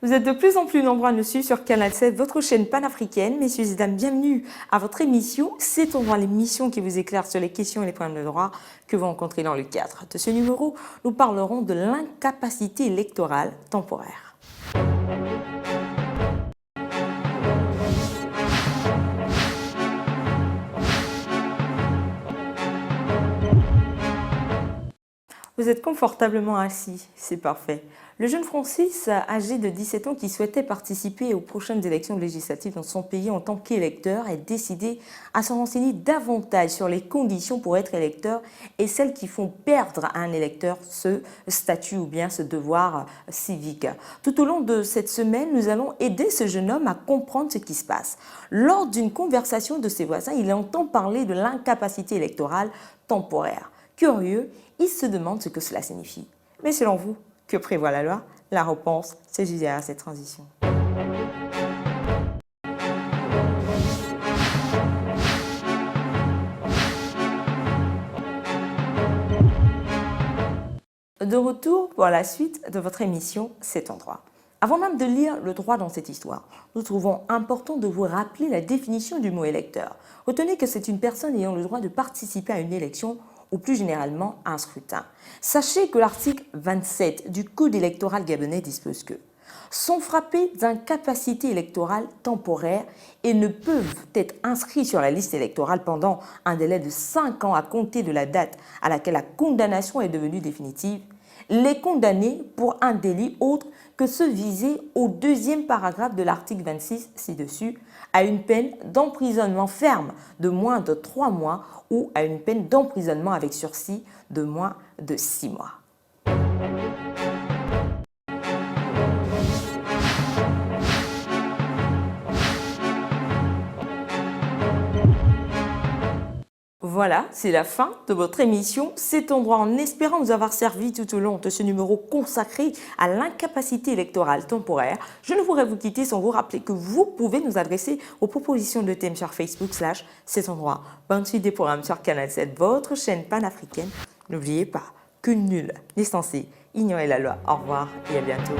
Vous êtes de plus en plus nombreux à nous suivre sur Canal 7, votre chaîne panafricaine. Messieurs et dames, bienvenue à votre émission. C'est on voit l'émission qui vous éclaire sur les questions et les problèmes de droit que vous rencontrez dans le cadre de ce numéro. Nous parlerons de l'incapacité électorale temporaire. Vous êtes confortablement assis, c'est parfait. Le jeune Francis, âgé de 17 ans, qui souhaitait participer aux prochaines élections législatives dans son pays en tant qu'électeur, est décidé à se renseigner davantage sur les conditions pour être électeur et celles qui font perdre à un électeur ce statut ou bien ce devoir civique. Tout au long de cette semaine, nous allons aider ce jeune homme à comprendre ce qui se passe. Lors d'une conversation de ses voisins, il entend parler de l'incapacité électorale temporaire. Curieux, il se demande ce que cela signifie. Mais selon vous, que prévoit la loi? La réponse, c'est juste derrière cette transition. De retour pour la suite de votre émission C'est ton droit. Avant même de lire le droit dans cette histoire, nous trouvons important de vous rappeler la définition du mot électeur. Retenez que c'est une personne ayant le droit de participer à une élection ou plus généralement à un scrutin. Sachez que l'article 27 du Code électoral gabonais dispose que sont frappés d'incapacité électorale temporaire et ne peuvent être inscrits sur la liste électorale pendant un délai de 5 ans à compter de la date à laquelle la condamnation est devenue définitive, les condamnés pour un délit autre que ceux visés au deuxième paragraphe de l'article 26 ci-dessus, à une peine d'emprisonnement ferme de moins de 3 mois ou à une peine d'emprisonnement avec sursis de moins de 6 mois. Voilà, c'est la fin de votre émission C'est ton droit, en espérant vous avoir servi tout au long de ce numéro consacré à l'incapacité électorale temporaire. Je ne voudrais vous quitter sans vous rappeler que vous pouvez nous adresser vos propositions de thèmes sur Facebook / C'est ton droit. Bonne suite des programmes sur Canal 7, votre chaîne panafricaine. N'oubliez pas que nul n'est censé ignorer la loi. Au revoir et à bientôt.